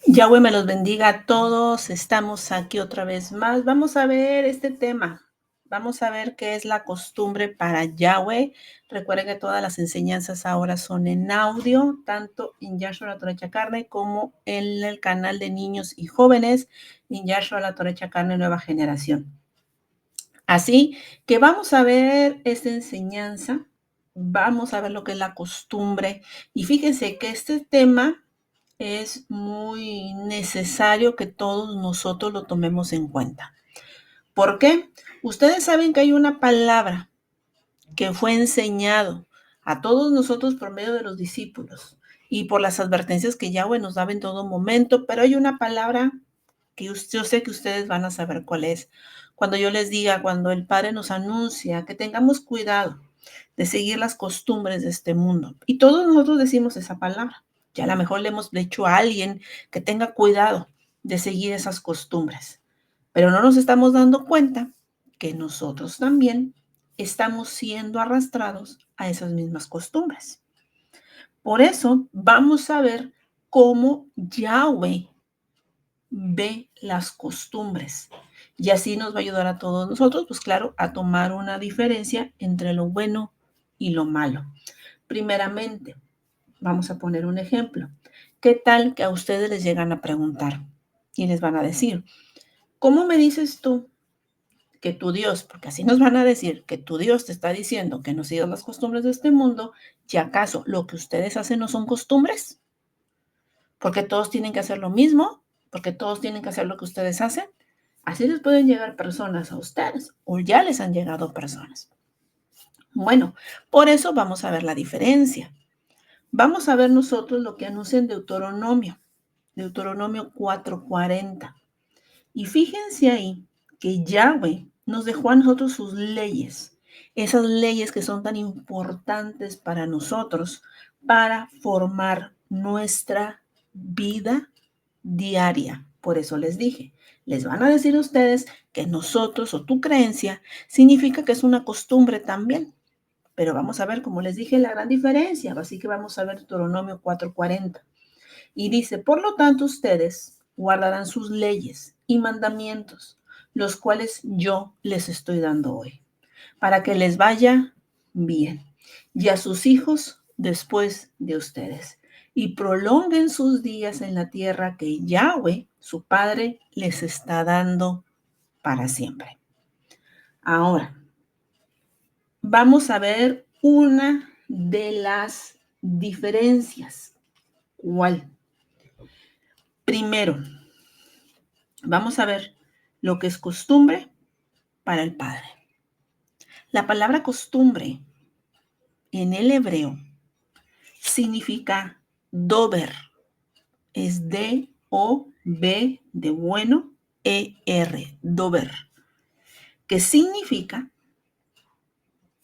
Yahweh me los bendiga a todos. Estamos aquí otra vez más. Vamos a ver este tema. Vamos a ver qué es la costumbre para Yahweh. Recuerden que todas las enseñanzas ahora son en audio, tanto en Yahshua la Torecha Carne como en el canal de niños y jóvenes en Yahshua la Torecha Carne Nueva Generación. Así que vamos a ver esta enseñanza. Vamos a ver lo que es la costumbre. Y fíjense que este tema es muy necesario que todos nosotros lo tomemos en cuenta. ¿Por qué? Ustedes saben que hay una palabra que fue enseñado a todos nosotros por medio de los discípulos y por las advertencias que Yahweh nos daba en todo momento, pero hay una palabra que yo sé que ustedes van a saber cuál es. Cuando yo les diga, cuando el Padre nos anuncia que tengamos cuidado de seguir las costumbres de este mundo. Y todos nosotros decimos esa palabra. Ya a lo mejor le hemos dicho a alguien que tenga cuidado de seguir esas costumbres. Pero no nos estamos dando cuenta que nosotros también estamos siendo arrastrados a esas mismas costumbres. Por eso vamos a ver cómo Yahweh ve las costumbres. Y así nos va a ayudar a todos nosotros, pues claro, a tomar una diferencia entre lo bueno y lo malo. Primeramente, vamos a poner un ejemplo. ¿Qué tal que a ustedes les llegan a preguntar y les van a decir, ¿cómo me dices tú que tu Dios, porque así nos van a decir, que tu Dios te está diciendo que no sigas las costumbres de este mundo, y acaso lo que ustedes hacen no son costumbres? Porque todos tienen que hacer lo mismo, porque todos tienen que hacer lo que ustedes hacen. Así les pueden llegar personas a ustedes, o ya les han llegado personas. Bueno, por eso vamos a ver la diferencia. Vamos a ver nosotros lo que anuncia en Deuteronomio 4:40. Y fíjense ahí que Yahweh nos dejó a nosotros sus leyes, esas leyes que son tan importantes para nosotros, para formar nuestra vida diaria. Por eso les dije, les van a decir a ustedes que nosotros o tu creencia significa que es una costumbre también. Pero vamos a ver, como les dije, la gran diferencia. Así que vamos a ver Deuteronomio 4:40. Y dice, por lo tanto, ustedes guardarán sus leyes y mandamientos, los cuales yo les estoy dando hoy, para que les vaya bien, y a sus hijos después de ustedes, y prolonguen sus días en la tierra que Yahweh, su Padre, les está dando para siempre. Ahora, vamos a ver una de las diferencias. ¿Cuál? Primero, vamos a ver lo que es costumbre para el Padre. La palabra costumbre en el hebreo significa dober. Es D-O-B de bueno, E-R, dober. Que significa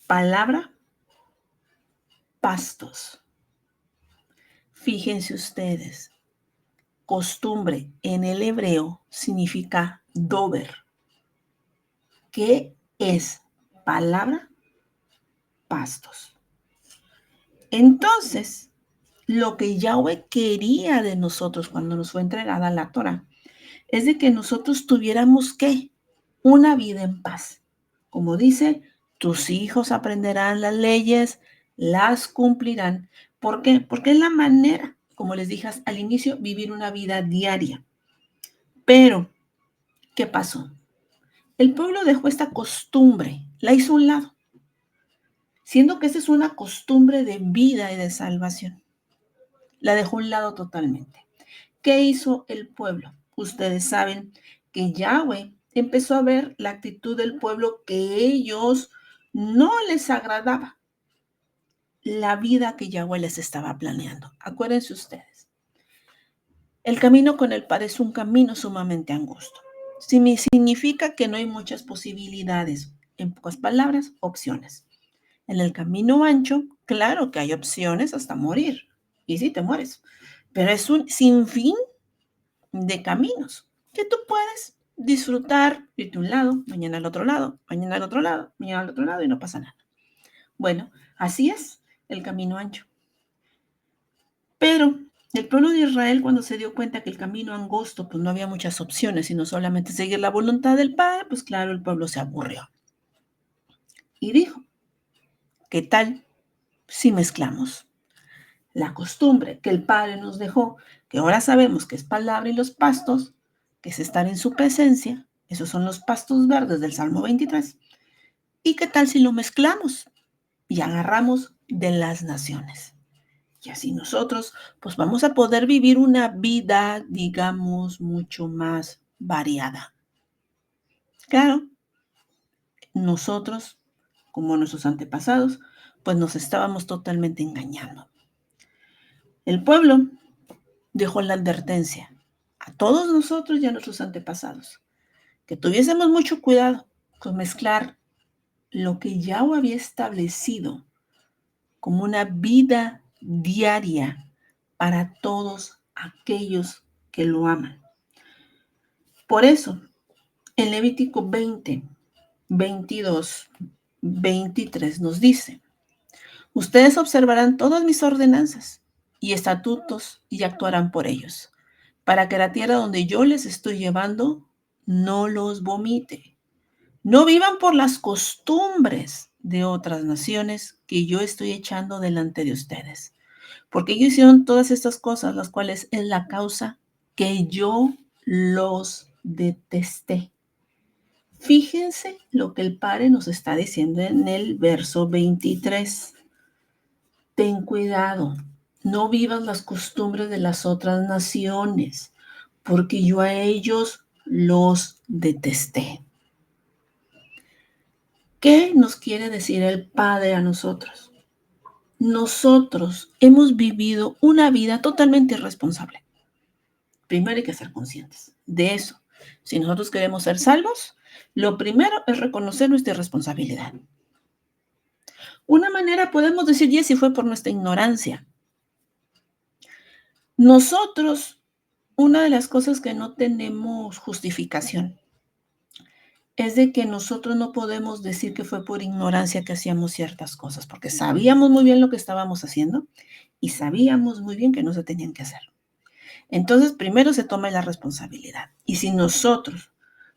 palabra pastos. Fíjense ustedes, costumbre en el hebreo significa dober. ¿Qué es palabra? Pastos. Entonces, lo que Yahweh quería de nosotros cuando nos fue entregada la Torah es de que nosotros tuviéramos ¿qué? Una vida en paz. Como dice, tus hijos aprenderán las leyes, las cumplirán. ¿Por qué? Porque es la manera, como les dije al inicio, vivir una vida diaria. Pero, ¿qué pasó? El pueblo dejó esta costumbre, la hizo a un lado, siendo que esa es una costumbre de vida y de salvación. La dejó a un lado totalmente. ¿Qué hizo el pueblo? Ustedes saben que Yahweh empezó a ver la actitud del pueblo que ellos no les agradaba la vida que Yahweh les estaba planeando. Acuérdense ustedes, el camino con el Padre es un camino sumamente angosto. Significa que no hay muchas posibilidades. En pocas palabras, opciones. En el camino ancho, claro que hay opciones hasta morir. Y sí, te mueres. Pero es un sinfín de caminos que tú puedes disfrutar, irte a un lado, mañana al otro lado, mañana al otro lado, mañana al otro lado y no pasa nada. Bueno, así es el camino ancho. Pero El pueblo de Israel, cuando se dio cuenta que el camino angosto, pues no había muchas opciones, sino solamente seguir la voluntad del Padre, pues claro, el pueblo se aburrió. Y dijo, ¿qué tal si mezclamos la costumbre que el Padre nos dejó, que ahora sabemos que es palabra y los pastos, que es estar en su presencia? Esos son los pastos verdes del Salmo 23. ¿Y qué tal si lo mezclamos y agarramos de las naciones? Y así nosotros, pues vamos a poder vivir una vida, digamos, mucho más variada. Claro, nosotros, como nuestros antepasados, pues nos estábamos totalmente engañando. El pueblo dejó la advertencia a todos nosotros y a nuestros antepasados, que tuviésemos mucho cuidado con mezclar lo que Yahweh había establecido como una vida diaria para todos aquellos que lo aman. Por eso, en Levítico 20, 22, 23 nos dice, ustedes observarán todas mis ordenanzas y estatutos y actuarán por ellos, para que la tierra donde yo les estoy llevando no los vomite. No vivan por las costumbres de otras naciones que yo estoy echando delante de ustedes, porque ellos hicieron todas estas cosas, las cuales es la causa que yo los detesté. Fíjense lo que el Padre nos está diciendo en el verso 23. Ten cuidado, no vivas las costumbres de las otras naciones, porque yo a ellos los detesté. ¿Qué nos quiere decir el Padre a nosotros? Nosotros hemos vivido una vida totalmente irresponsable. Primero hay que ser conscientes de eso. Si nosotros queremos ser salvos, lo primero es reconocer nuestra responsabilidad. Una manera podemos decir, Jessy, fue por nuestra ignorancia. Nosotros, una de las cosas que no tenemos justificación es de que nosotros no podemos decir que fue por ignorancia que hacíamos ciertas cosas, porque sabíamos muy bien lo que estábamos haciendo y sabíamos muy bien que no se tenían que hacer. Entonces, primero se toma la responsabilidad. Y si nosotros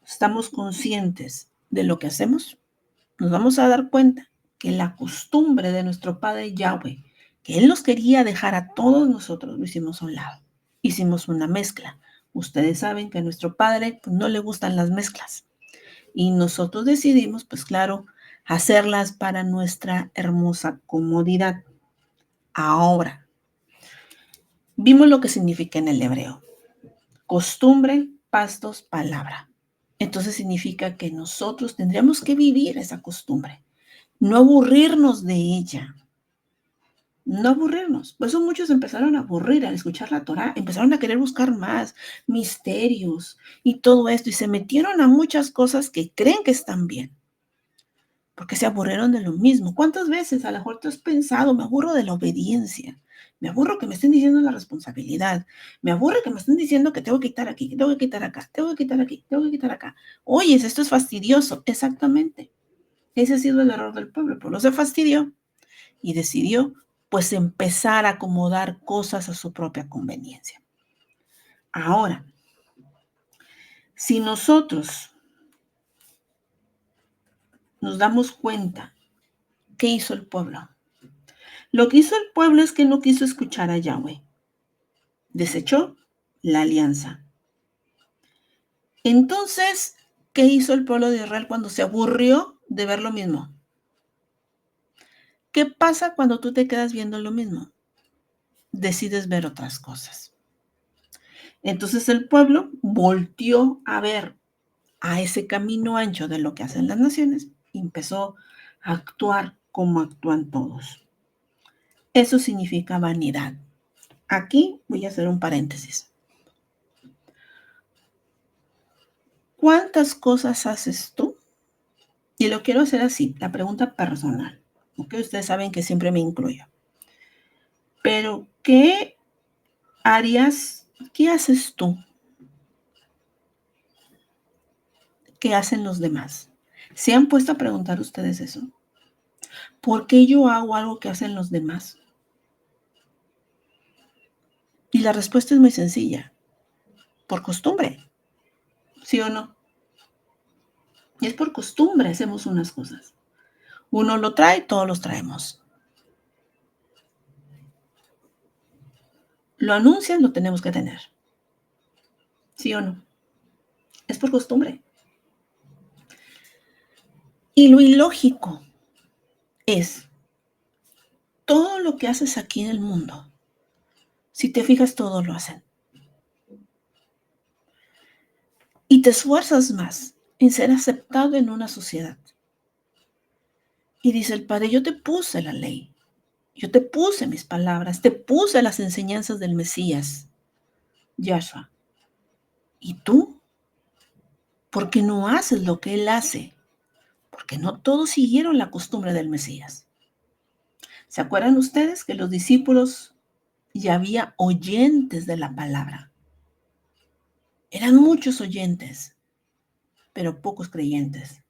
estamos conscientes de lo que hacemos, nos vamos a dar cuenta que la costumbre de nuestro Padre Yahweh, que Él nos quería dejar a todos nosotros, lo hicimos a un lado. Hicimos una mezcla. Ustedes saben que a nuestro Padre pues, no le gustan las mezclas. Y nosotros decidimos, pues claro, hacerlas para nuestra hermosa comodidad. Ahora, vimos lo que significa en el hebreo. Costumbre, pastos, palabra. Entonces significa que nosotros tendríamos que vivir esa costumbre, no aburrirnos de ella, no aburrirnos. Por eso muchos empezaron a aburrir al escuchar la Torá, empezaron a querer buscar más misterios y todo esto, y se metieron a muchas cosas que creen que están bien, porque se aburrieron de lo mismo. ¿Cuántas veces a lo mejor tú has pensado, me aburro de la obediencia? Me aburro que me estén diciendo la responsabilidad. Me aburre que me estén diciendo que tengo que quitar aquí, que tengo que quitar acá, tengo que quitar aquí, tengo que quitar acá. Oye, esto es fastidioso. Exactamente. Ese ha sido el error del pueblo. El pueblo se fastidió y decidió, pues, empezar a acomodar cosas a su propia conveniencia. Ahora, si nosotros nos damos cuenta, ¿qué hizo el pueblo? Lo que hizo el pueblo es que no quiso escuchar a Yahweh. Desechó la alianza. Entonces, ¿qué hizo el pueblo de Israel cuando se aburrió de ver lo mismo? ¿Qué pasa cuando tú te quedas viendo lo mismo? Decides ver otras cosas. Entonces el pueblo volteó a ver a ese camino ancho de lo que hacen las naciones y empezó a actuar como actúan todos. Eso significa vanidad. Aquí voy a hacer un paréntesis. ¿Cuántas cosas haces tú? Y lo quiero hacer así, la pregunta personal. ¿Ok? Ustedes saben que siempre me incluyo. Pero, ¿qué harías? ¿Qué haces tú? ¿Qué hacen los demás? ¿Se han puesto a preguntar ustedes eso? ¿Por qué yo hago algo que hacen los demás? Y la respuesta es muy sencilla, por costumbre, ¿sí o no? Y es por costumbre hacemos unas cosas. Uno lo trae, todos los traemos. Lo anuncian, lo tenemos que tener, ¿sí o no? Es por costumbre. Y lo ilógico es todo lo que haces aquí en el mundo. Si te fijas, todos lo hacen. Y te esfuerzas más en ser aceptado en una sociedad. Y dice el Padre, yo te puse la ley, yo te puse mis palabras, te puse las enseñanzas del Mesías, Yahshua. ¿Y tú? ¿Por qué no haces lo que Él hace? Porque no todos siguieron la costumbre del Mesías. ¿Se acuerdan ustedes que los discípulos ya había oyentes de la palabra? Eran muchos oyentes, pero pocos creyentes.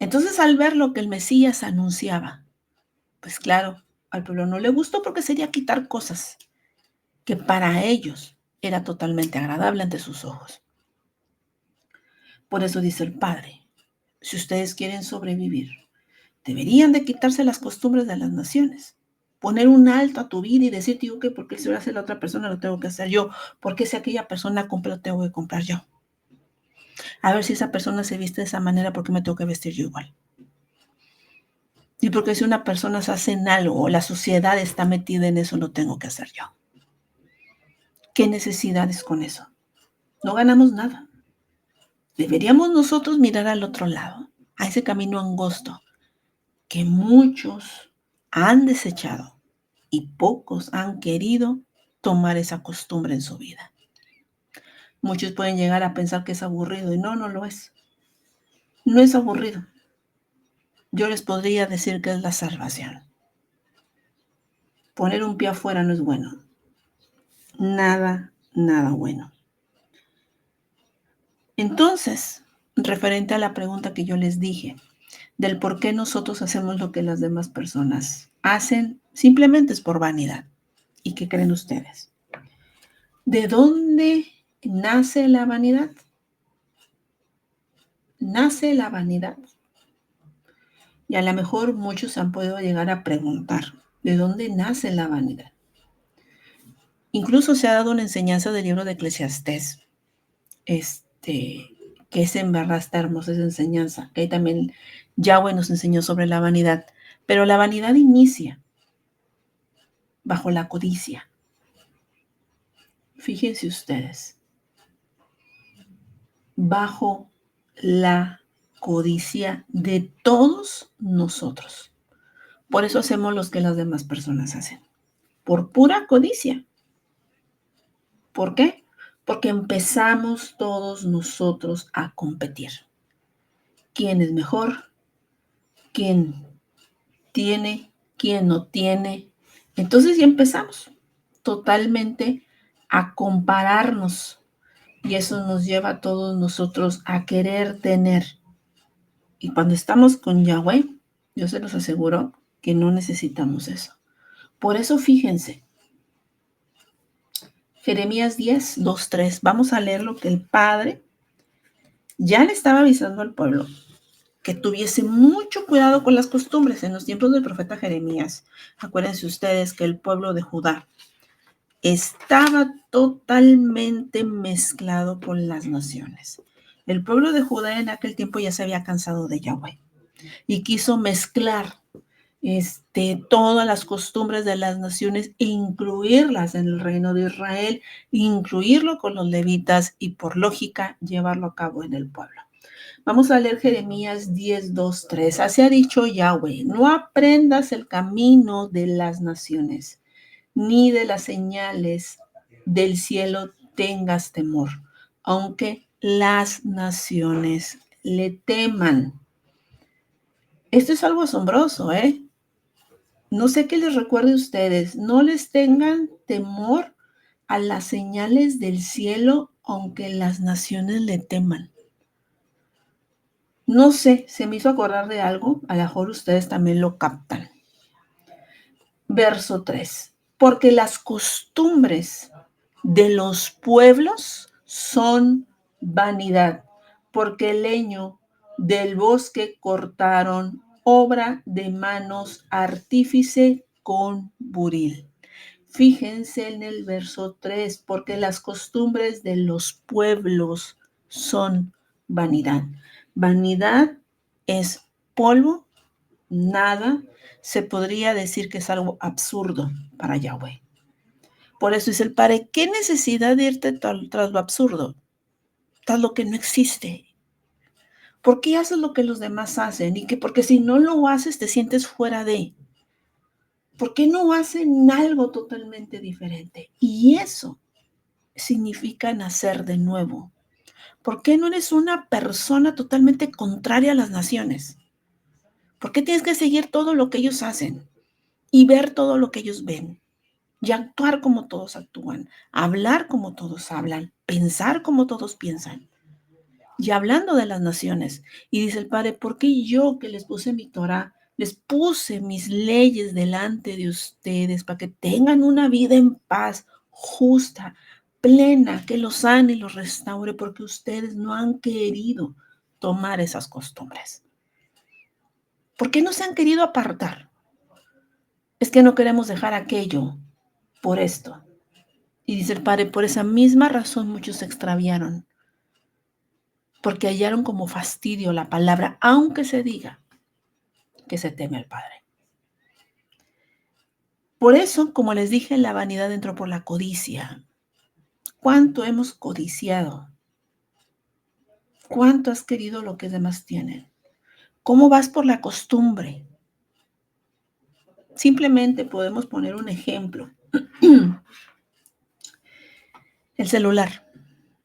Entonces, al ver lo que el Mesías anunciaba, pues claro, al pueblo no le gustó porque sería quitar cosas que para ellos era totalmente agradable ante sus ojos. Por eso dice el Padre, si ustedes quieren sobrevivir, deberían de quitarse las costumbres de las naciones, poner un alto a tu vida y decir, digo que porque si lo hace la otra persona lo tengo que hacer yo, porque si aquella persona compra lo tengo que comprar yo. A ver si esa persona se viste de esa manera, ¿por qué me tengo que vestir yo igual? Y porque si una persona se hace en algo o la sociedad está metida en eso, lo tengo que hacer yo. ¿Qué necesidades con eso? No ganamos nada. Deberíamos nosotros mirar al otro lado, a ese camino angosto que muchos han desechado y pocos han querido tomar esa costumbre en su vida. Muchos pueden llegar a pensar que es aburrido y no, no lo es. No es aburrido. Yo les podría decir que es la salvación. Poner un pie afuera no es bueno. Nada, nada bueno. Entonces, referente a la pregunta que yo les dije, del por qué nosotros hacemos lo que las demás personas hacen, simplemente es por vanidad. ¿Y qué creen ustedes? ¿De dónde nace la vanidad? Nace la vanidad. Y a lo mejor muchos han podido llegar a preguntar, ¿de dónde nace la vanidad? Incluso se ha dado una enseñanza del libro de Eclesiastés, que es en verdad está hermosa esa enseñanza, que ahí también Yahweh nos enseñó sobre la vanidad, pero la vanidad inicia bajo la codicia. Fíjense ustedes, bajo la codicia de todos nosotros. Por eso hacemos lo que las demás personas hacen, por pura codicia. ¿Por qué? Porque empezamos todos nosotros a competir. ¿Quién es mejor? ¿Quién tiene? ¿Quién no tiene? Entonces ya empezamos totalmente a compararnos y eso nos lleva a todos nosotros a querer tener. Y cuando estamos con Yahweh, yo se los aseguro que no necesitamos eso. Por eso fíjense, Jeremías 10, 2, 3. Vamos a leer lo que el Padre ya le estaba avisando al pueblo, que tuviese mucho cuidado con las costumbres en los tiempos del profeta Jeremías. Acuérdense ustedes que el pueblo de Judá estaba totalmente mezclado con las naciones. El pueblo de Judá en aquel tiempo ya se había cansado de Yahweh y quiso mezclar todas las costumbres de las naciones e incluirlas en el reino de Israel, incluirlo con los levitas y por lógica llevarlo a cabo en el pueblo. Vamos a leer Jeremías 10, 2, 3. Así ha dicho Yahweh, no aprendas el camino de las naciones, ni de las señales del cielo tengas temor, aunque las naciones le teman. Esto es algo asombroso, ¿eh? No sé qué les recuerde a ustedes, no les tengan temor a las señales del cielo, aunque las naciones le teman. No sé, se me hizo acordar de algo, a lo mejor ustedes también lo captan. Verso 3. Porque las costumbres de los pueblos son vanidad, porque el leño del bosque cortaron, obra de manos artífice con buril. Fíjense en el verso 3, porque las costumbres de los pueblos son vanidad. Vanidad es polvo, nada. Se podría decir que es algo absurdo para Yahweh. Por eso dice el Padre, ¿qué necesidad de irte tras lo absurdo? Tras lo que no existe. ¿Por qué haces lo que los demás hacen? Y que porque si no lo haces te sientes fuera de. ¿Por qué no hacen algo totalmente diferente? Y eso significa nacer de nuevo. ¿Por qué no eres una persona totalmente contraria a las naciones? ¿Por qué tienes que seguir todo lo que ellos hacen y ver todo lo que ellos ven? Y actuar como todos actúan, hablar como todos hablan, pensar como todos piensan. Y hablando de las naciones, y dice el Padre, ¿por qué yo que les puse mi Torah, les puse mis leyes delante de ustedes para que tengan una vida en paz, justa, plena, que los sane y los restaure, porque ustedes no han querido tomar esas costumbres? ¿Por qué no se han querido apartar? Es que no queremos dejar aquello por esto. Y dice el Padre, por esa misma razón muchos se extraviaron, porque hallaron como fastidio la palabra, aunque se diga que se teme al Padre. Por eso, como les dije, la vanidad entró por la codicia. ¿Cuánto hemos codiciado? ¿Cuánto has querido lo que los demás tienen? ¿Cómo vas por la costumbre? Simplemente podemos poner un ejemplo. El celular.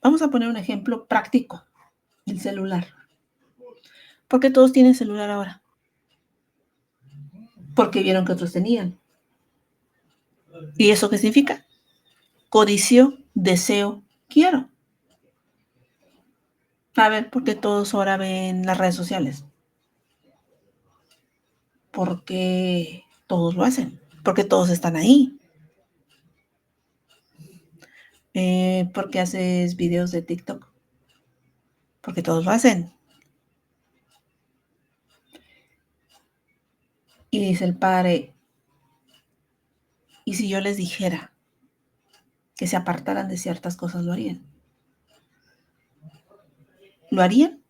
Vamos a poner un ejemplo práctico. El celular. ¿Por qué todos tienen celular ahora? Porque vieron que otros tenían. ¿Y eso qué significa? Codicio, deseo, quiero. A ver, ¿por qué todos ahora ven las redes sociales? Porque todos lo hacen, porque todos están ahí. ¿Por qué haces videos de TikTok? Porque todos lo hacen. Y dice el Padre, ¿y si yo les dijera que se apartaran de ciertas cosas, lo harían? ¿Lo harían?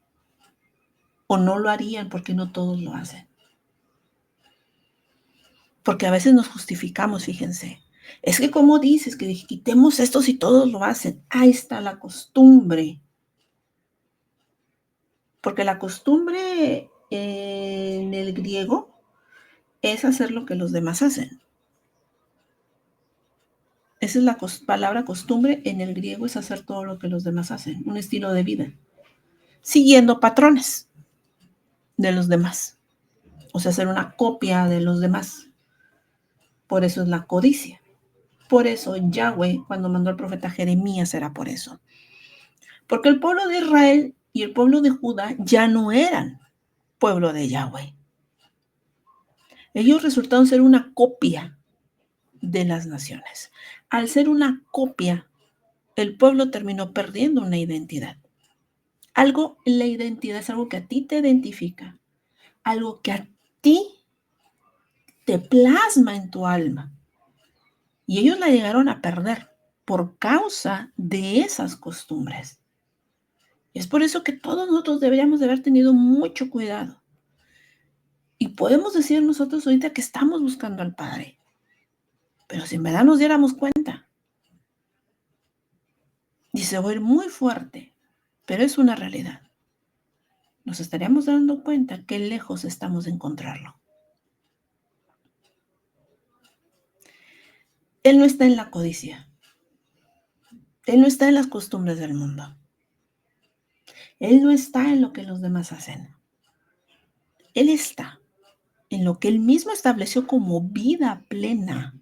¿O no lo harían porque no todos lo hacen? Porque a veces nos justificamos, fíjense. Es que como dices que quitemos esto si todos lo hacen. Ahí está la costumbre. Porque la costumbre en el griego es hacer lo que los demás hacen. Esa es la palabra costumbre en el griego, es hacer todo lo que los demás hacen, un estilo de vida, siguiendo patrones de los demás, o sea, hacer una copia de los demás. Por eso es la codicia. Por eso Yahweh, cuando mandó al profeta Jeremías, era por eso. Porque el pueblo de Israel y el pueblo de Judá ya no eran pueblo de Yahweh. Ellos resultaron ser una copia de las naciones. Al ser una copia, el pueblo terminó perdiendo una identidad. Algo, la identidad es algo que a ti te identifica, algo que a ti te plasma en tu alma. Y ellos la llegaron a perder por causa de esas costumbres. Y es por eso que todos nosotros deberíamos de haber tenido mucho cuidado. Y podemos decir nosotros ahorita que estamos buscando al Padre. Pero si en verdad nos diéramos cuenta, y se va a ir muy fuerte, pero es una realidad, nos estaríamos dando cuenta que lejos estamos de encontrarlo. Él no está en la codicia. Él no está en las costumbres del mundo. Él no está en lo que los demás hacen. Él está en lo que él mismo estableció como vida plena,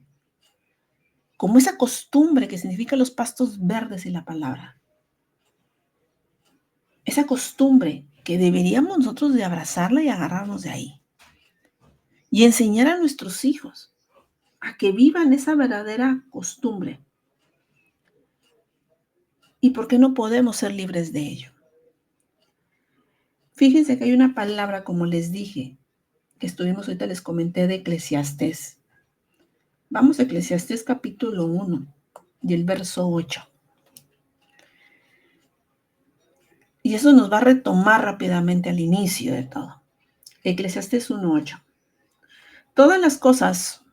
como esa costumbre que significa los pastos verdes y la palabra. Esa costumbre que deberíamos nosotros de abrazarla y agarrarnos de ahí. Y enseñar a nuestros hijos a que vivan esa verdadera costumbre. ¿Y por qué no podemos ser libres de ello? Fíjense que hay una palabra, como les dije, que estuvimos ahorita, les comenté de Eclesiastés. Vamos a Eclesiastés capítulo 1 y el verso 8. Y eso nos va a retomar rápidamente al inicio de todo. Eclesiastés 1:8. Todas las cosas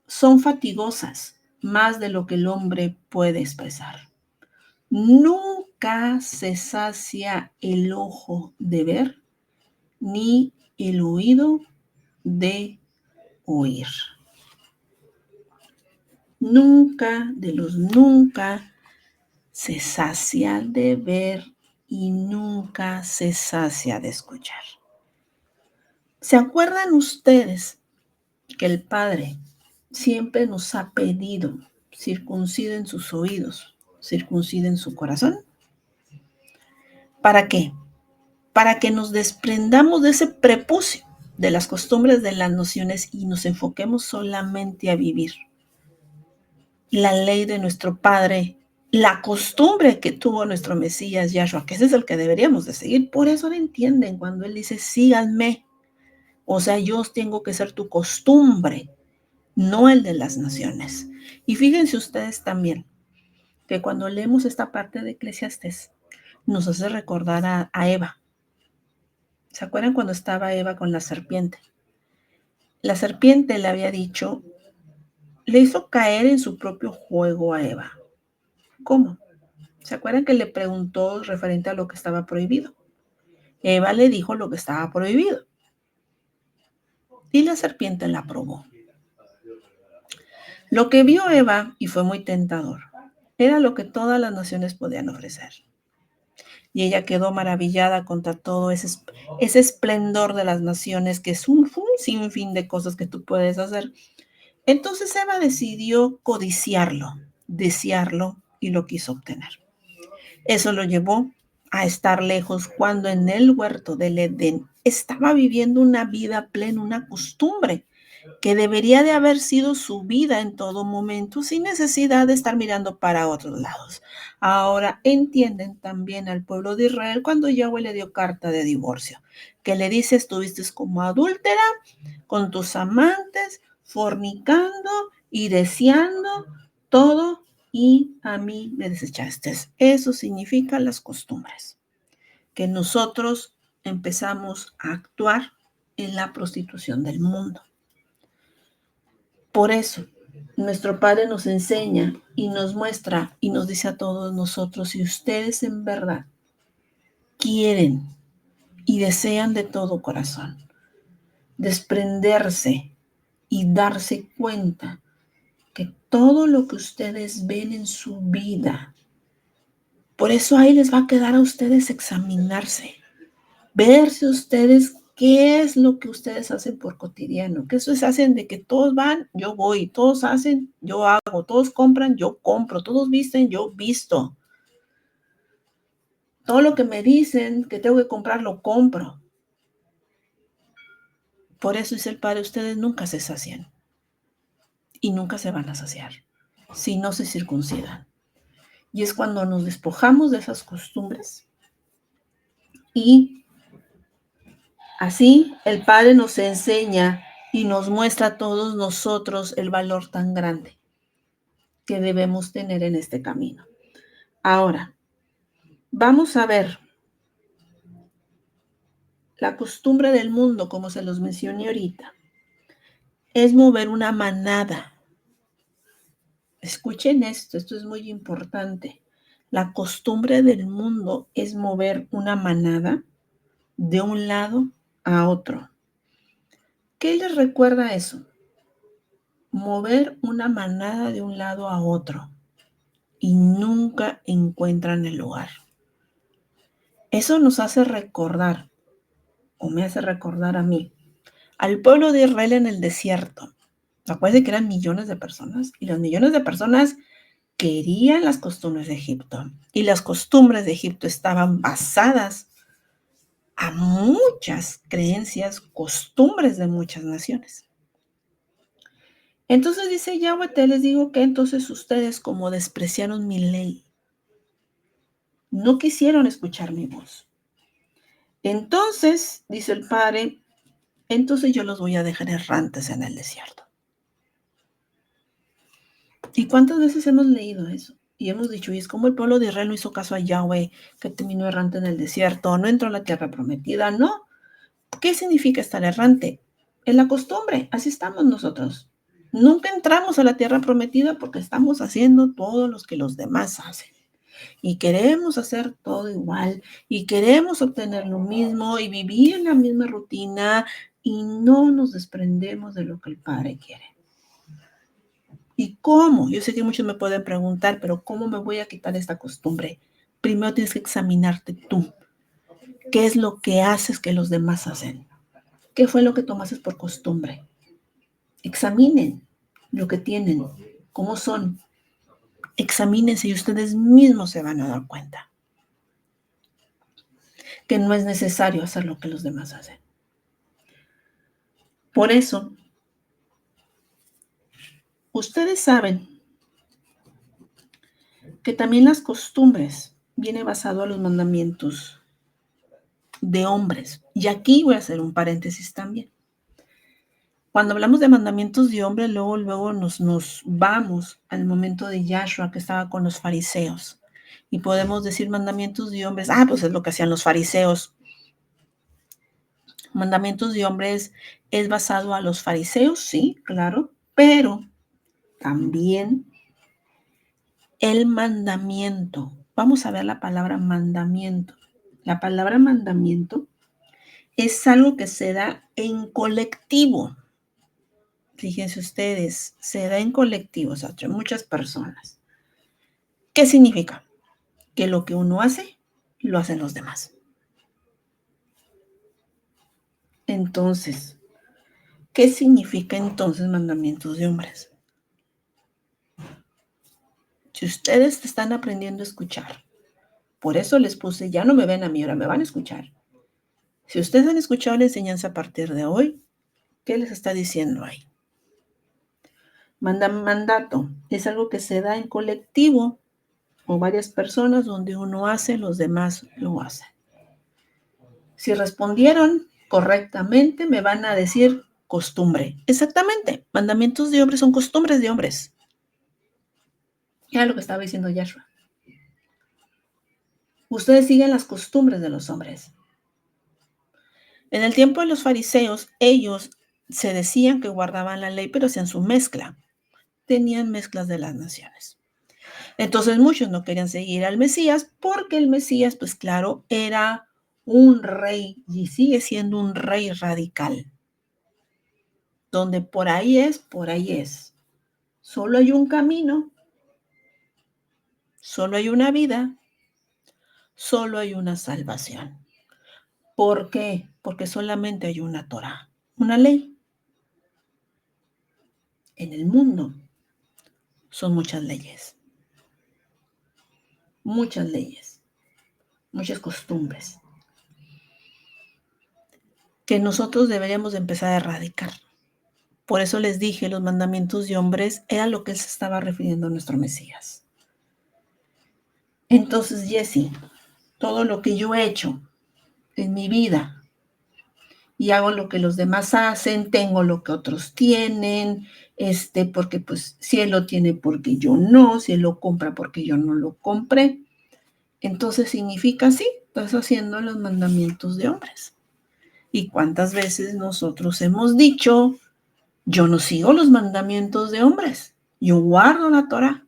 son fatigosas, más de lo que el hombre puede expresar. Nunca se sacia el ojo de ver, ni el oído de oír. Nunca, de los nunca, se sacia de ver y nunca se sacia de escuchar. ¿Se acuerdan ustedes que el Padre siempre nos ha pedido circunciden sus oídos, circunciden su corazón? ¿Para qué? Para que nos desprendamos de ese prepucio, de las costumbres, de las nociones y nos enfoquemos solamente a vivir la ley de nuestro Padre, la costumbre que tuvo nuestro Mesías Yahshua, que ese es el que deberíamos de seguir. Por eso lo entienden cuando Él dice, síganme. O sea, yo tengo que ser tu costumbre, no el de las naciones. Y fíjense ustedes también que cuando leemos esta parte de Eclesiastés, nos hace recordar a Eva. ¿Se acuerdan cuando estaba Eva con la serpiente? La serpiente le había dicho, le hizo caer en su propio juego a Eva. ¿Cómo? ¿Se acuerdan que le preguntó referente a lo que estaba prohibido? Eva le dijo lo que estaba prohibido. Y la serpiente la probó. Lo que vio Eva, y fue muy tentador, era lo que todas las naciones podían ofrecer. Y ella quedó maravillada contra todo ese esplendor de las naciones, que es un sinfín de cosas que tú puedes hacer. Entonces Eva decidió codiciarlo, desearlo y lo quiso obtener. Eso lo llevó a estar lejos cuando en el huerto del Edén estaba viviendo una vida plena, una costumbre que debería de haber sido su vida en todo momento, sin necesidad de estar mirando para otros lados. Ahora entienden también al pueblo de Israel cuando Yahweh le dio carta de divorcio, que le dice, estuviste como adúltera con tus amantes, fornicando y deseando todo, y a mí me desechaste. Eso significa las costumbres, que nosotros empezamos a actuar en la prostitución del mundo. Por eso, nuestro Padre nos enseña y nos muestra y nos dice a todos nosotros, si ustedes en verdad quieren y desean de todo corazón desprenderse y darse cuenta que todo lo que ustedes ven en su vida, por eso ahí les va a quedar a ustedes examinarse, verse ustedes qué es lo que ustedes hacen por cotidiano, que eso es hacen de que todos van, yo voy, todos hacen, yo hago, todos compran, yo compro, todos visten, yo visto. Todo lo que me dicen que tengo que comprar, lo compro. Por eso dice el Padre, ustedes nunca se sacian y nunca se van a saciar si no se circuncidan. Y es cuando nos despojamos de esas costumbres y así el Padre nos enseña y nos muestra a todos nosotros el valor tan grande que debemos tener en este camino. Ahora, vamos a ver la costumbre del mundo, como se los mencioné ahorita, es mover una manada. Escuchen esto es muy importante. La costumbre del mundo es mover una manada de un lado a otro. ¿Qué les recuerda eso? Mover una manada de un lado a otro y nunca encuentran el lugar. Eso nos hace recordar, o me hace recordar a mí, al pueblo de Israel en el desierto. Acuérdense que eran millones de personas y los millones de personas querían las costumbres de Egipto y las costumbres de Egipto estaban basadas a muchas creencias, costumbres de muchas naciones. Entonces dice Yahweh, te les digo que entonces ustedes como despreciaron mi ley, no quisieron escuchar mi voz. Entonces, dice el Padre, entonces yo los voy a dejar errantes en el desierto. ¿Y cuántas veces hemos leído eso? Y hemos dicho, y es como el pueblo de Israel no hizo caso a Yahweh, que terminó errante en el desierto, no entró a la tierra prometida, no. ¿Qué significa estar errante? En la costumbre, así estamos nosotros. Nunca entramos a la tierra prometida porque estamos haciendo todo lo que los demás hacen. Y queremos hacer todo igual, y queremos obtener lo mismo, y vivir en la misma rutina, y no nos desprendemos de lo que el Padre quiere. ¿Y cómo? Yo sé que muchos me pueden preguntar, pero ¿cómo me voy a quitar esta costumbre? Primero tienes que examinarte tú. ¿Qué es lo que haces que los demás hacen? ¿Qué fue lo que tomaste por costumbre? Examinen lo que tienen, cómo son. Examínense y ustedes mismos se van a dar cuenta que no es necesario hacer lo que los demás hacen. Por eso, ustedes saben que también las costumbres vienen basado a los mandamientos de hombres. Y aquí voy a hacer un paréntesis también. Cuando hablamos de mandamientos de hombres, luego nos vamos al momento de Yahshua que estaba con los fariseos. Y podemos decir mandamientos de hombres. Pues es lo que hacían los fariseos. Mandamientos de hombres es basado a los fariseos, sí, claro, pero también el mandamiento. Vamos a ver la palabra mandamiento. La palabra mandamiento es algo que se da en colectivo. Fíjense ustedes, se da en colectivo, o sea, entre muchas personas. ¿Qué significa? Que lo que uno hace, lo hacen los demás. Entonces, ¿qué significa entonces mandamientos de hombres? Si ustedes están aprendiendo a escuchar, por eso les puse, ya no me ven a mí, ahora me van a escuchar. Si ustedes han escuchado la enseñanza a partir de hoy, ¿qué les está diciendo ahí? Mandato es algo que se da en colectivo o varias personas donde uno hace, los demás lo hacen. Si respondieron correctamente, me van a decir costumbre. Exactamente, mandamientos de hombres son costumbres de hombres. Era lo que estaba diciendo Yahshua. Ustedes siguen las costumbres de los hombres. En el tiempo de los fariseos, ellos se decían que guardaban la ley, pero hacían su mezcla. Tenían mezclas de las naciones. Entonces muchos no querían seguir al Mesías porque el Mesías, pues claro, era un rey y sigue siendo un rey radical. Donde por ahí es, por ahí es. Solo hay un camino, solo hay una vida, solo hay una salvación. ¿Por qué? Porque solamente hay una Torah, una ley. En el mundo son muchas leyes, muchas costumbres que nosotros deberíamos de empezar a erradicar. Por eso les dije, los mandamientos de hombres era lo que él se estaba refiriendo a nuestro Mesías. Entonces, Jesse, todo lo que yo he hecho en mi vida y hago lo que los demás hacen, tengo lo que otros tienen, porque pues si él lo tiene porque yo no, si él lo compra porque yo no lo compré. Entonces significa sí, estás haciendo los mandamientos de hombres. ¿Y cuántas veces nosotros hemos dicho, yo no sigo los mandamientos de hombres, yo guardo la Torah?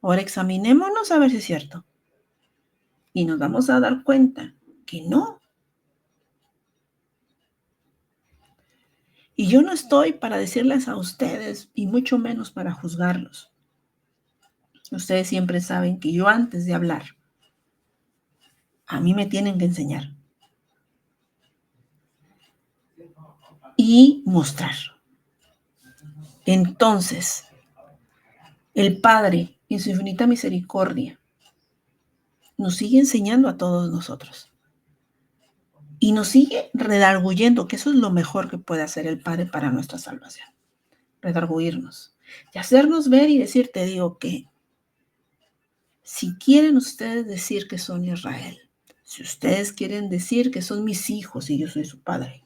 Ahora examinémonos a ver si es cierto. Y nos vamos a dar cuenta que no. Y yo no estoy para decirles a ustedes, y mucho menos para juzgarlos. Ustedes siempre saben que yo antes de hablar, a mí me tienen que enseñar y mostrar. Entonces, el Padre, en su infinita misericordia, nos sigue enseñando a todos nosotros. Y nos sigue redarguyendo, que eso es lo mejor que puede hacer el Padre para nuestra salvación. Redarguirnos. y hacernos ver y decir, te digo que si quieren ustedes decir que son Israel, si ustedes quieren decir que son mis hijos y yo soy su padre,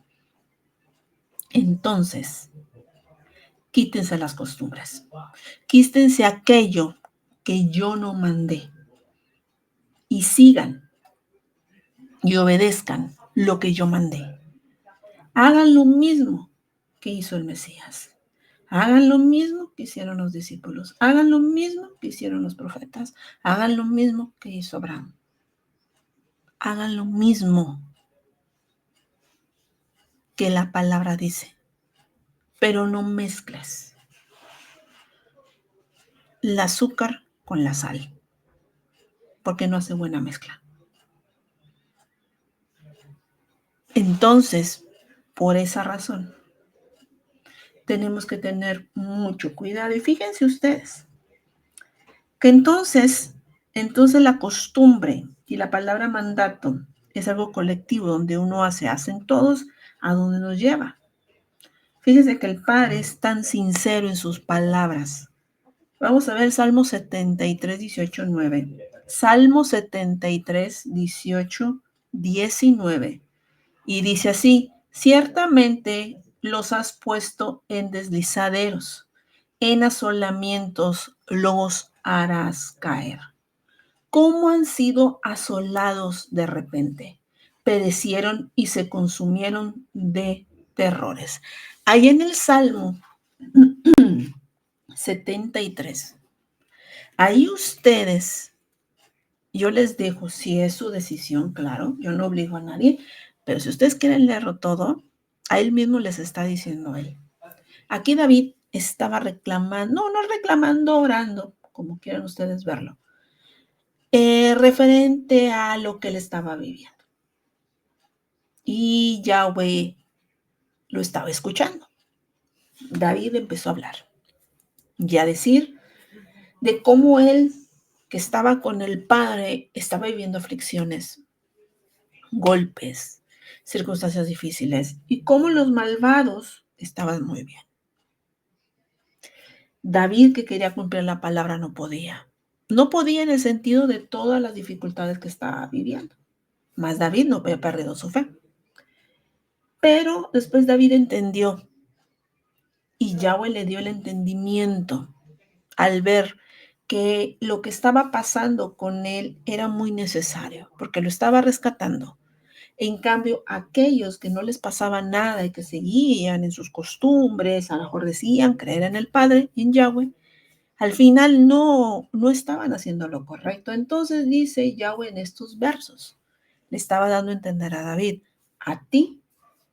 entonces quítense las costumbres, quítense aquello que yo no mandé y sigan y obedezcan lo que yo mandé. Hagan lo mismo que hizo el Mesías. Hagan lo mismo que hicieron los discípulos. Hagan lo mismo que hicieron los profetas. Hagan lo mismo que hizo Abraham. Hagan lo mismo que la palabra dice. Pero no mezcles el azúcar con la sal, porque no hace buena mezcla. Entonces, por esa razón, tenemos que tener mucho cuidado. Y fíjense ustedes, que entonces la costumbre y la palabra mandato es algo colectivo donde uno hacen todos a donde nos lleva. Fíjense que el Padre es tan sincero en sus palabras. Vamos a ver Salmo 73, 18, 9. Salmo 73, 18, 19. Y dice así, ciertamente los has puesto en deslizaderos, en asolamientos los harás caer. ¿Cómo han sido asolados de repente? Perecieron y se consumieron de terrores. Ahí en el Salmo 73, ahí ustedes, yo les dejo, si es su decisión, claro, yo no obligo a nadie, pero si ustedes quieren leerlo todo, a él mismo les está diciendo él. Aquí David estaba reclamando, no reclamando, orando, como quieran ustedes verlo, referente a lo que él estaba viviendo. Y Yahweh lo estaba escuchando. David empezó a hablar y a decir de cómo él, que estaba con el Padre, estaba viviendo aflicciones, golpes, circunstancias difíciles, y cómo los malvados estaban muy bien. David, que quería cumplir la palabra, no podía. No podía en el sentido de todas las dificultades que estaba viviendo. Mas David no había perdido su fe. Pero después David entendió y Yahweh le dio el entendimiento al ver que lo que estaba pasando con él era muy necesario, porque lo estaba rescatando. En cambio, aquellos que no les pasaba nada y que seguían en sus costumbres, a lo mejor decían creer en el Padre, en Yahweh, al final no estaban haciendo lo correcto. Entonces dice Yahweh en estos versos, le estaba dando a entender a David, a ti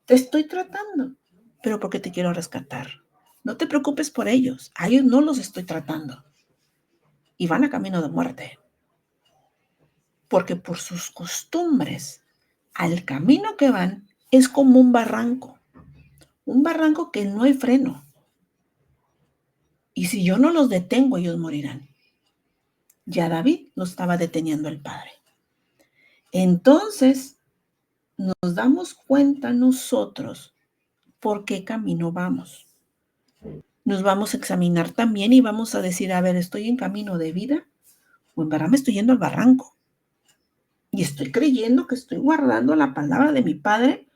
te estoy tratando, pero porque te quiero rescatar. No te preocupes por ellos, a ellos no los estoy tratando. Y van a camino de muerte. Porque por sus costumbres, al camino que van es como un barranco que no hay freno. Y si yo no los detengo, ellos morirán. Ya David lo estaba deteniendo el Padre. Entonces, nos damos cuenta nosotros por qué camino vamos. Nos vamos a examinar también y vamos a decir, a ver, ¿estoy en camino de vida o en verdad me estoy yendo al barranco? Y estoy creyendo que estoy guardando la palabra de mi Padre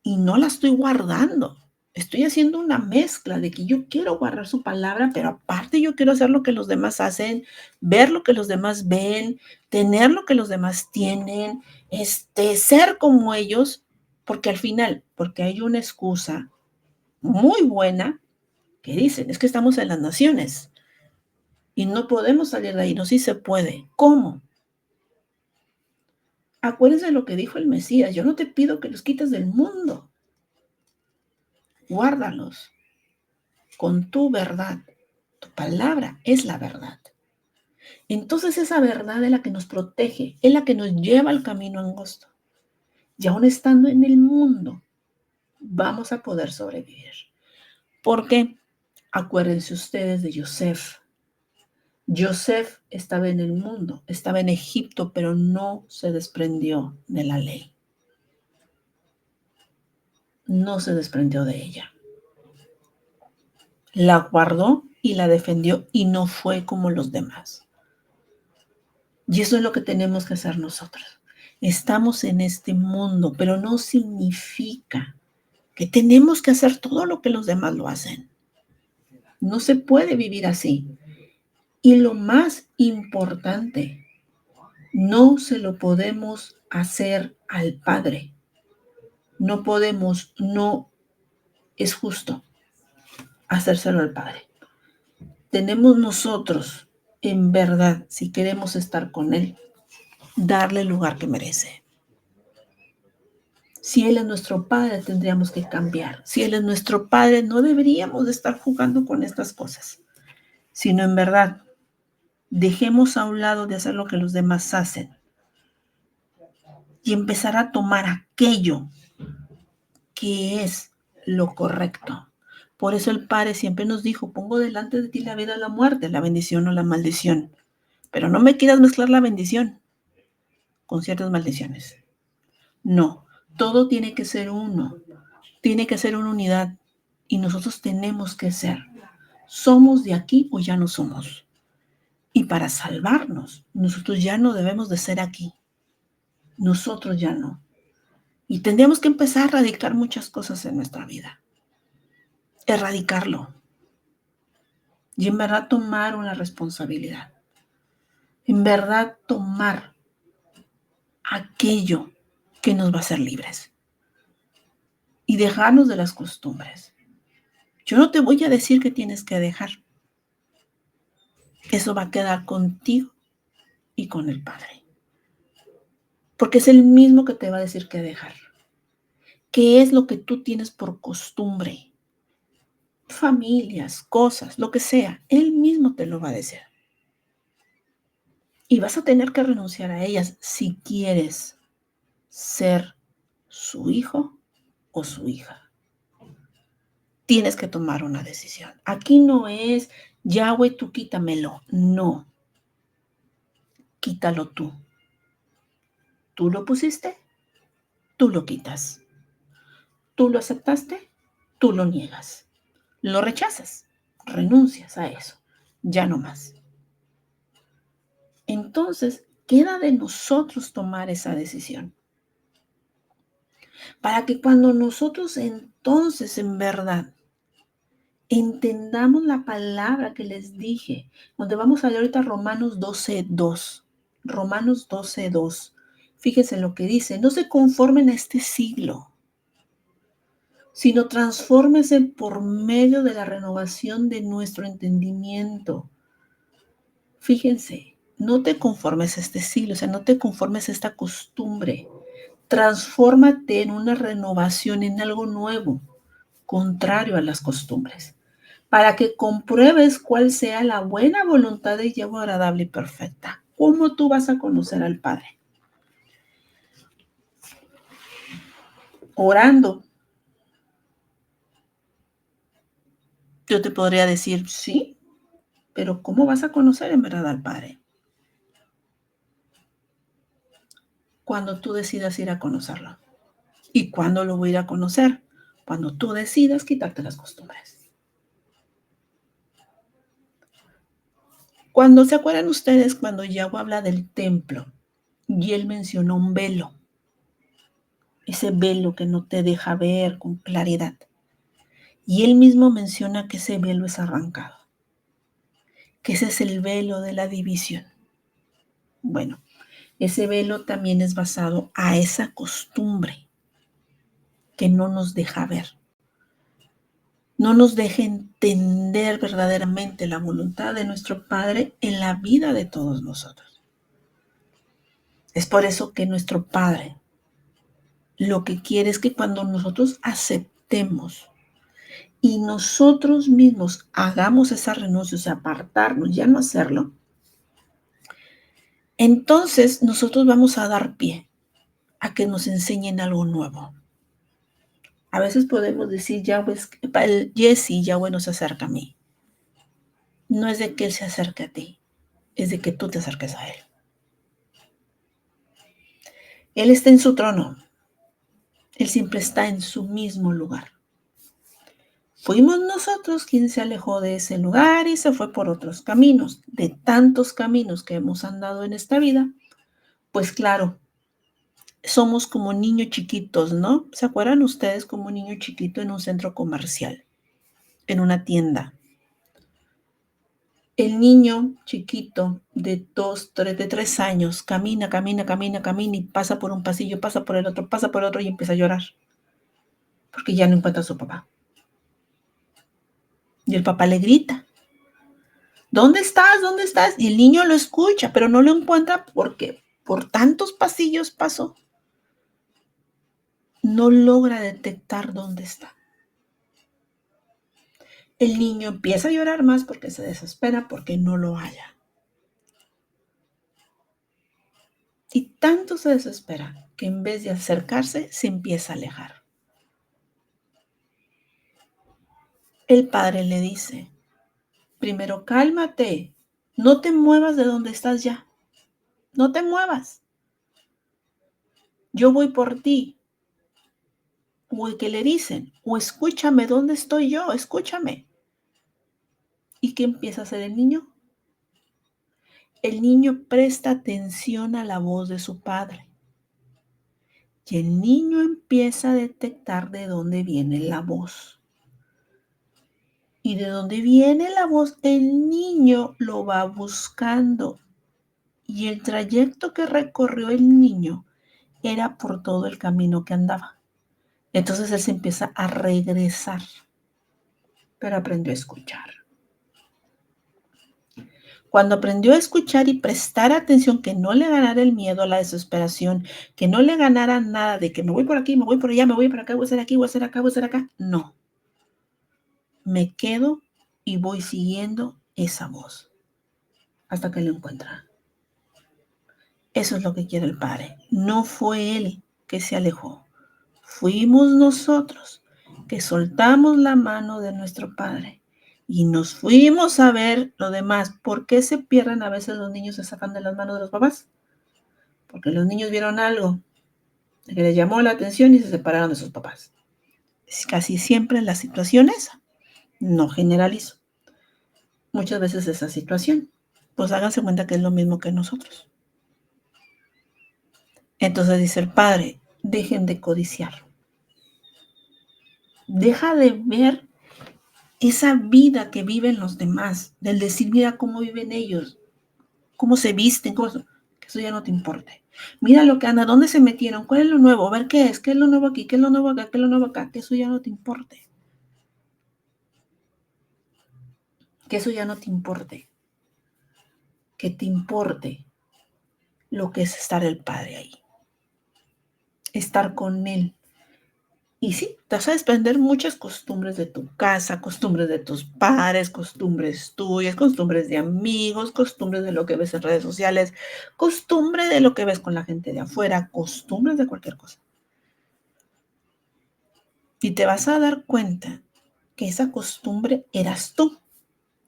y no la estoy guardando. Estoy haciendo una mezcla de que yo quiero guardar su palabra, pero aparte yo quiero hacer lo que los demás hacen, ver lo que los demás ven, tener lo que los demás tienen, ser como ellos, porque al final, porque hay una excusa muy buena que dicen, es que estamos en las naciones y no podemos salir de ahí, no, sí se puede. ¿Cómo? Acuérdense de lo que dijo el Mesías, yo no te pido que los quites del mundo, guárdalos con tu verdad. Tu palabra es la verdad. Entonces esa verdad es la que nos protege, es la que nos lleva al camino angosto. Y aún estando en el mundo, vamos a poder sobrevivir. Porque acuérdense ustedes de Yosef. Yosef estaba en el mundo, estaba en Egipto, pero no se desprendió de la ley. No se desprendió de ella. La guardó y la defendió y no fue como los demás. Y eso es lo que tenemos que hacer nosotros. Estamos en este mundo, pero no significa que tenemos que hacer todo lo que los demás lo hacen. No se puede vivir así. Y lo más importante, no se lo podemos hacer al Padre. No podemos, no es justo hacérselo al Padre. Tenemos nosotros, en verdad, si queremos estar con Él, darle el lugar que merece. Si Él es nuestro Padre, tendríamos que cambiar. Si Él es nuestro Padre, no deberíamos de estar jugando con estas cosas, sino en verdad, dejemos a un lado de hacer lo que los demás hacen y empezar a tomar aquello que es lo correcto. Por eso el Padre siempre nos dijo, pongo delante de ti la vida o la muerte, la bendición o la maldición. Pero no me quieras mezclar la bendición con ciertas maldiciones. No, todo tiene que ser uno, tiene que ser una unidad y nosotros tenemos que ser. ¿Somos de aquí o ya no somos? Y para salvarnos, nosotros ya no debemos de ser aquí. Nosotros ya no. Y tendríamos que empezar a erradicar muchas cosas en nuestra vida. Erradicarlo. Y en verdad tomar una responsabilidad. En verdad tomar aquello que nos va a hacer libres. Y dejarnos de las costumbres. Yo no te voy a decir que tienes que dejar. Eso va a quedar contigo y con el Padre. Porque es el mismo que te va a decir que dejar. ¿Qué es lo que tú tienes por costumbre? Familias, cosas, lo que sea. Él mismo te lo va a decir. Y vas a tener que renunciar a ellas si quieres ser su hijo o su hija. Tienes que tomar una decisión. Aquí no es, Yahweh, tú quítamelo. No. Quítalo tú. Tú lo pusiste, tú lo quitas. Tú lo aceptaste, tú lo niegas. Lo rechazas, renuncias a eso. Ya no más. Entonces, queda de nosotros tomar esa decisión. Para que cuando nosotros entonces en verdad entendamos la palabra que les dije, donde vamos a leer ahorita Romanos 12:2. Romanos 12:2. Fíjense lo que dice, no se conformen a este siglo, sino transfórmese por medio de la renovación de nuestro entendimiento. Fíjense, no te conformes a este siglo, o sea, no te conformes a esta costumbre. Transfórmate en una renovación, en algo nuevo, contrario a las costumbres, para que compruebes cuál sea la buena voluntad de Dios agradable y perfecta. ¿Cómo tú vas a conocer al Padre? Orando. Yo te podría decir, sí, pero ¿cómo vas a conocer en verdad al Padre? Cuando tú decidas ir a conocerlo. ¿Y cuándo lo voy a ir a conocer? Cuando tú decidas quitarte las costumbres. Cuando se acuerdan ustedes, cuando Yahweh habla del templo y él mencionó un velo, ese velo que no te deja ver con claridad. Y él mismo menciona que ese velo es arrancado, que ese es el velo de la división. Bueno, ese velo también es basado a esa costumbre que no nos deja ver, no nos deja entender verdaderamente la voluntad de nuestro Padre en la vida de todos nosotros. Es por eso que nuestro Padre lo que quiere es que cuando nosotros aceptemos y nosotros mismos hagamos esa renuncia, o sea, apartarnos, ya no hacerlo, entonces nosotros vamos a dar pie a que nos enseñen algo nuevo. A veces podemos decir, Jesse, Yahweh no se acerca a mí. No es de que Él se acerque a ti, es de que tú te acerques a Él. Él está en su trono. Él siempre está en su mismo lugar. Fuimos nosotros quien se alejó de ese lugar y se fue por otros caminos. De tantos caminos que hemos andado en esta vida, pues claro, somos como niños chiquitos, ¿no? ¿Se acuerdan ustedes como un niño chiquito en un centro comercial, en una tienda? El niño chiquito de 3 años camina, camina, camina, camina y pasa por un pasillo, pasa por el otro, pasa por el otro y empieza a llorar porque ya no encuentra a su papá. Y el papá le grita, ¿dónde estás? ¿Dónde estás? Y el niño lo escucha, pero no lo encuentra porque por tantos pasillos pasó. No logra detectar dónde está. El niño empieza a llorar más porque se desespera porque no lo halla. Y tanto se desespera que en vez de acercarse, se empieza a alejar. El padre le dice, primero cálmate, no te muevas de donde estás ya, no te muevas. Yo voy por ti. O el que le dicen, o escúchame, ¿dónde estoy yo? Escúchame. ¿Y qué empieza a hacer el niño? El niño presta atención a la voz de su padre. Y el niño empieza a detectar de dónde viene la voz. Y de dónde viene la voz, el niño lo va buscando. Y el trayecto que recorrió el niño era por todo el camino que andaba. Entonces él se empieza a regresar, pero aprendió a escuchar. Cuando aprendió a escuchar y prestar atención, que no le ganara el miedo, la desesperación, que no le ganara nada de que me voy por aquí, me voy por allá, me voy para acá, voy a hacer aquí, voy a hacer acá, voy a hacer acá. No, me quedo y voy siguiendo esa voz hasta que lo encuentra. Eso es lo que quiere el Padre. No fue Él que se alejó. Fuimos nosotros que soltamos la mano de nuestro Padre y nos fuimos a ver lo demás. ¿Por qué se pierden a veces los niños, se sacan de las manos de los papás? Porque los niños vieron algo que les llamó la atención y se separaron de sus papás. Es casi siempre la situación esa. No generalizo. Muchas veces esa situación. Pues háganse cuenta que es lo mismo que nosotros. Entonces dice el Padre, dejen de codiciar. Deja de ver esa vida que viven los demás, del decir, mira cómo viven ellos, cómo se visten, que eso ya no te importe. Mira lo que anda, dónde se metieron, cuál es lo nuevo, a ver qué es lo nuevo aquí, qué es lo nuevo acá, qué es lo nuevo acá, que eso ya no te importe. Que eso ya no te importe. Que te importe lo que es estar el Padre ahí. Estar con Él. Y sí, te vas a desprender muchas costumbres de tu casa, costumbres de tus padres, costumbres tuyas, costumbres de amigos, costumbres de lo que ves en redes sociales, costumbre de lo que ves con la gente de afuera, costumbres de cualquier cosa. Y te vas a dar cuenta que esa costumbre eras tú.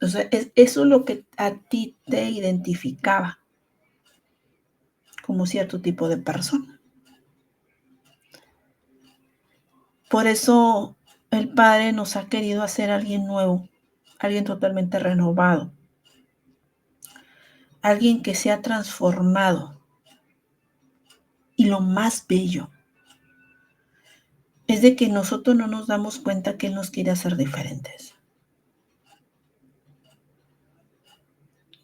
O sea, eso es lo que a ti te identificaba como cierto tipo de persona. Por eso el Padre nos ha querido hacer alguien nuevo, alguien totalmente renovado, alguien que se ha transformado. Y lo más bello es de que nosotros no nos damos cuenta que Él nos quiere hacer diferentes.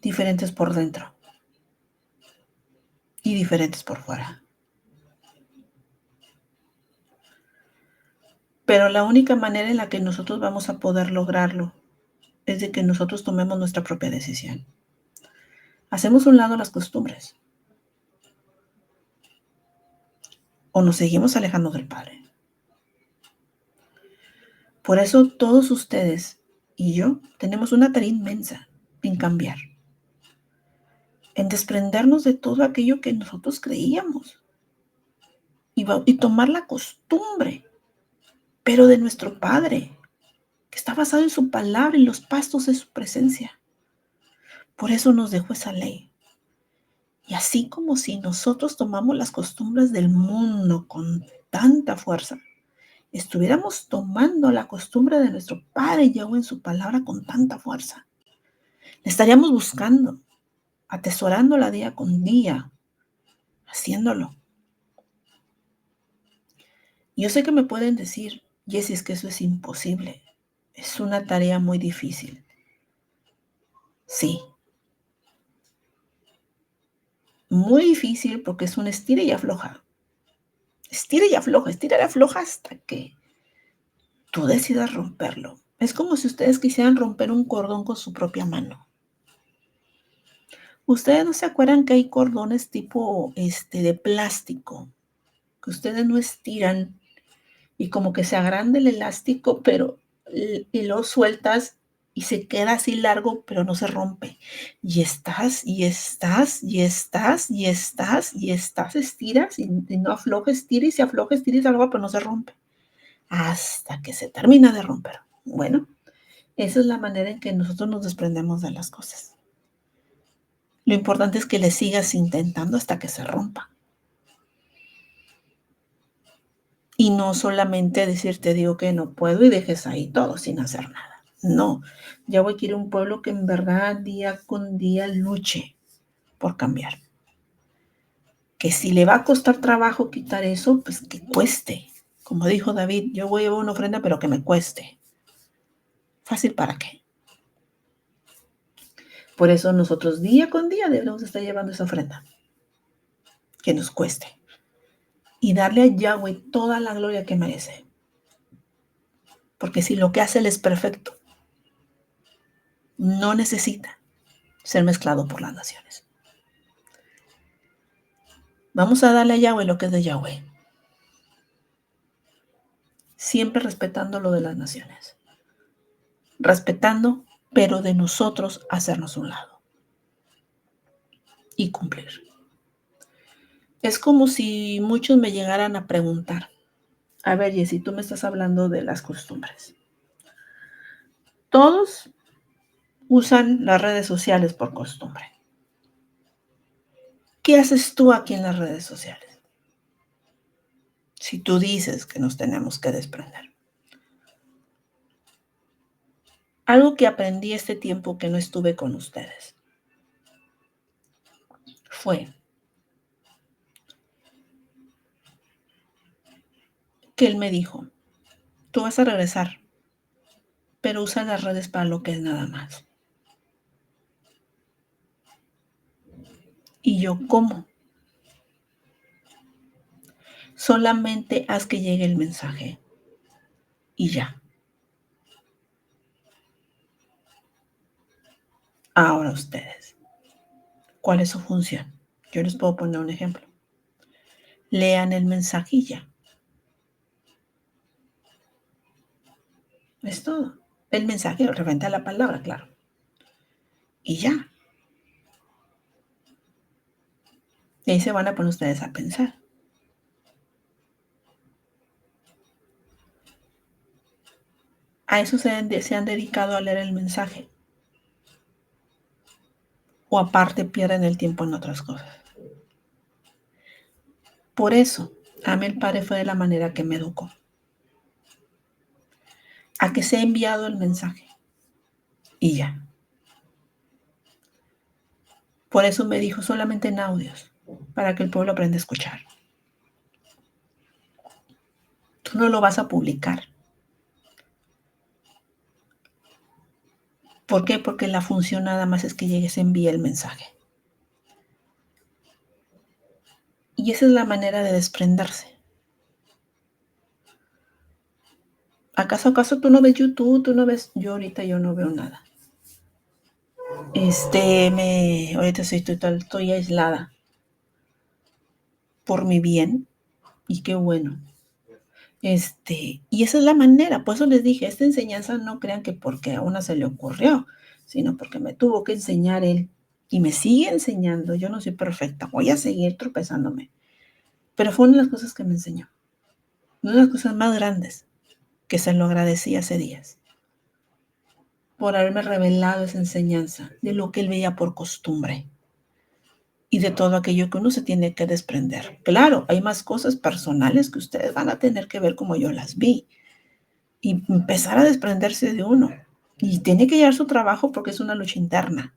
Diferentes por dentro y diferentes por fuera. Pero la única manera en la que nosotros vamos a poder lograrlo es de que nosotros tomemos nuestra propia decisión. Hacemos a un lado las costumbres o nos seguimos alejando del Padre. Por eso todos ustedes y yo tenemos una tarea inmensa en cambiar, en desprendernos de todo aquello que nosotros creíamos y tomar la costumbre, pero de nuestro Padre, que está basado en su palabra y los pastos de su presencia. Por eso nos dejó esa ley. Y así como si nosotros tomamos las costumbres del mundo con tanta fuerza, estuviéramos tomando la costumbre de nuestro Padre Yahweh en su palabra con tanta fuerza. Le estaríamos buscando, atesorándola día con día, haciéndolo. Yo sé que me pueden decir, Jessy, es que eso es imposible. Es una tarea muy difícil. Sí. Muy difícil porque es un estira y afloja. Estira y afloja hasta que tú decidas romperlo. Es como si ustedes quisieran romper un cordón con su propia mano. Ustedes no se acuerdan que hay cordones tipo de plástico, que ustedes no estiran y como que se agranda el elástico, pero y lo sueltas y se queda así largo, pero no se rompe. Y estás, estiras y no afloja, estira y se afloja, estira y se afloja, pero no se rompe. Hasta que se termina de romper. Bueno, esa es la manera en que nosotros nos desprendemos de las cosas. Lo importante es que le sigas intentando hasta que se rompa. Y no solamente decirte, digo que no puedo y dejes ahí todo sin hacer nada. No, ya voy a ir a un pueblo que en verdad día con día luche por cambiar. Que si le va a costar trabajo quitar eso, pues que cueste. Como dijo David, yo voy a llevar una ofrenda, pero que me cueste. ¿Fácil para qué? Por eso nosotros día con día debemos estar llevando esa ofrenda. Que nos cueste. Y darle a Yahweh toda la gloria que merece. Porque si lo que hace Él es perfecto, no necesita ser mezclado por las naciones. Vamos a darle a Yahweh lo que es de Yahweh. Siempre respetando lo de las naciones. Respetando, pero de nosotros hacernos un lado. Y cumplir. Es como si muchos me llegaran a preguntar, a ver, Jessy, tú me estás hablando de las costumbres. Todos usan las redes sociales por costumbre. ¿Qué haces tú aquí en las redes sociales? Si tú dices que nos tenemos que desprender. Algo que aprendí este tiempo que no estuve con ustedes fue que él me dijo, tú vas a regresar, pero usa las redes para lo que es nada más. Y yo, ¿cómo? Solamente haz que llegue el mensaje y ya. Ahora ustedes, ¿cuál es su función? Yo les puedo poner un ejemplo. Lean el mensaje y ya. Es todo. El mensaje referente a la palabra, claro. Y ya. Y ahí se van a poner ustedes a pensar. A eso se han dedicado a leer el mensaje. O aparte pierden el tiempo en otras cosas. Por eso, a mí el Padre fue de la manera que me educó. A que se ha enviado el mensaje. Y ya. Por eso me dijo solamente en audios, para que el pueblo aprenda a escuchar. Tú no lo vas a publicar. ¿Por qué? Porque la función nada más es que llegue, se envíe el mensaje. Y esa es la manera de desprenderse. ¿Acaso tú no ves YouTube? ¿Tú no ves? Yo ahorita no veo nada. Ahorita estoy aislada por mi bien y qué bueno. Y esa es la manera, por eso les dije, esta enseñanza no crean que porque a una se le ocurrió, sino porque me tuvo que enseñar él y me sigue enseñando. Yo no soy perfecta, voy a seguir tropezándome. Pero fue una de las cosas que me enseñó, una de las cosas más grandes que se lo agradecí hace días, por haberme revelado esa enseñanza de lo que él veía por costumbre. y de todo aquello que uno se tiene que desprender. Claro, hay más cosas personales que ustedes van a tener que ver como yo las vi y empezar a desprenderse de uno. Y tiene que llevar su trabajo porque es una lucha interna.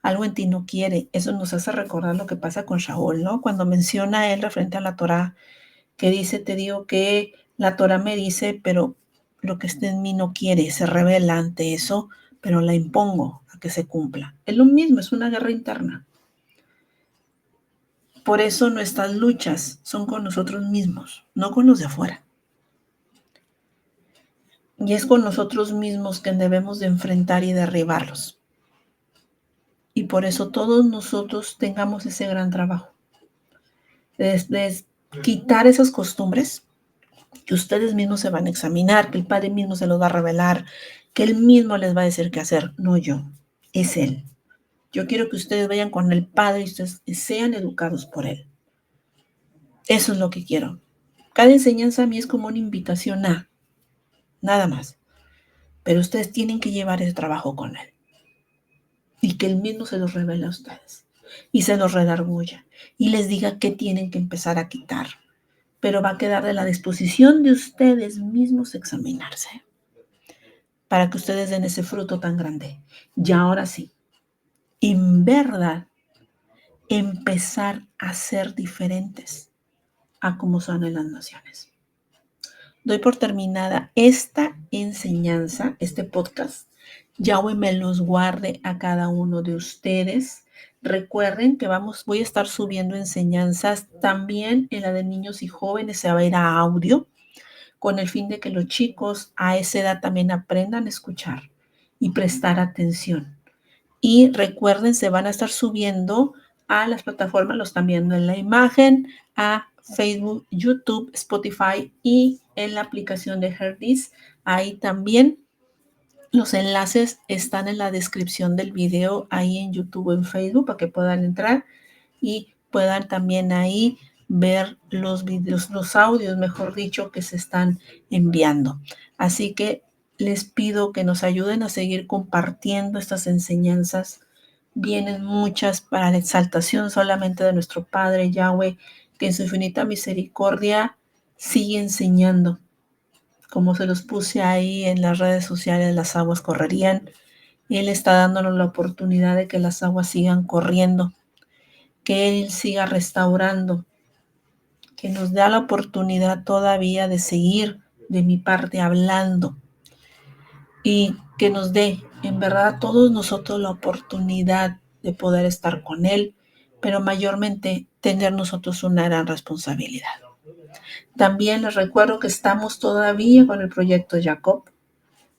Algo en ti no quiere. Eso nos hace recordar lo que pasa con Shaul, ¿no? Cuando menciona él referente a la Torá, que dice, te digo que la Torá me dice, pero lo que esté en mí no quiere, se revela ante eso, pero la impongo a que se cumpla. Es lo mismo, es una guerra interna. Por eso nuestras luchas son con nosotros mismos, no con los de afuera. Y es con nosotros mismos que debemos de enfrentar y derribarlos. Y por eso todos nosotros tengamos ese gran trabajo. De quitar esas costumbres que ustedes mismos se van a examinar, que el Padre mismo se los va a revelar, que Él mismo les va a decir qué hacer, no yo, es Él. Yo quiero que ustedes vayan con el Padre y ustedes sean educados por Él. Eso es lo que quiero. Cada enseñanza a mí es como una invitación a, nada más. Pero ustedes tienen que llevar ese trabajo con Él. Y que Él mismo se los revele a ustedes. Y se los redarguya. Y les diga qué tienen que empezar a quitar. Pero va a quedar de la disposición de ustedes mismos examinarse. Para que ustedes den ese fruto tan grande. Y ahora sí, en verdad, empezar a ser diferentes a como son en las naciones. Doy por terminada esta enseñanza, este podcast. Yahweh me los guarde a cada uno de ustedes. Recuerden que voy a estar subiendo enseñanzas también en la de niños y jóvenes, se va a ir a audio, con el fin de que los chicos a esa edad también aprendan a escuchar y prestar atención. Y recuerden, se van a estar subiendo a las plataformas, lo están viendo en la imagen, a Facebook, YouTube, Spotify y en la aplicación de Herdis. Ahí también los enlaces están en la descripción del video, ahí en YouTube o en Facebook, para que puedan entrar y puedan también ahí ver los videos, los audios, mejor dicho, que se están enviando. Así que les pido que nos ayuden a seguir compartiendo estas enseñanzas. Vienen muchas para la exaltación solamente de nuestro Padre Yahweh, que en su infinita misericordia sigue enseñando. Como se los puse ahí en las redes sociales, las aguas correrían. Él está dándonos la oportunidad de que las aguas sigan corriendo, que Él siga restaurando, que nos da la oportunidad todavía de seguir de mi parte hablando y que nos dé en verdad a todos nosotros la oportunidad de poder estar con Él, pero mayormente tener nosotros una gran responsabilidad. También les recuerdo que estamos todavía con el proyecto Jacob.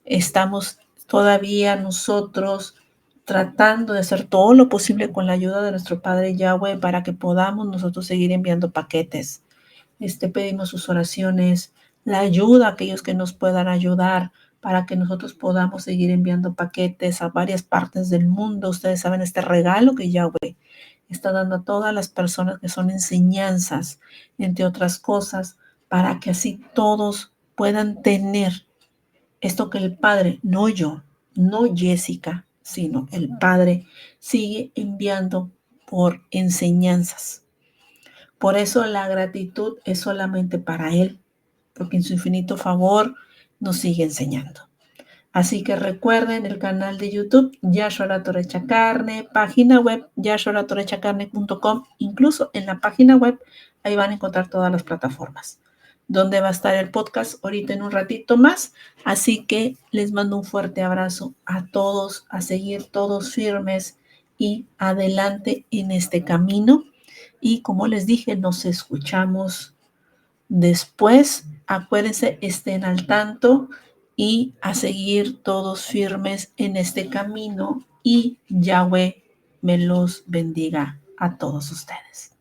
Estamos todavía nosotros tratando de hacer todo lo posible con la ayuda de nuestro Padre Yahweh para que podamos nosotros seguir enviando paquetes. Pedimos sus oraciones, la ayuda a aquellos que nos puedan ayudar para que nosotros podamos seguir enviando paquetes a varias partes del mundo. Ustedes saben este regalo que Yahweh está dando a todas las personas, que son enseñanzas, entre otras cosas, para que así todos puedan tener esto que el Padre, no yo, no Jessica, sino el Padre, sigue enviando por enseñanzas. Por eso la gratitud es solamente para Él, porque en su infinito favor nos sigue enseñando. Así que recuerden el canal de YouTube, Yahshua la Torah Hecha Carne, página web, yahshualatorhechacarne.com, incluso en la página web, ahí van a encontrar todas las plataformas, donde va a estar el podcast ahorita en un ratito más. Así que les mando un fuerte abrazo a todos, a seguir todos firmes y adelante en este camino. Y como les dije, nos escuchamos después. Acuérdense, estén al tanto y a seguir todos firmes en este camino, y Yahweh me los bendiga a todos ustedes.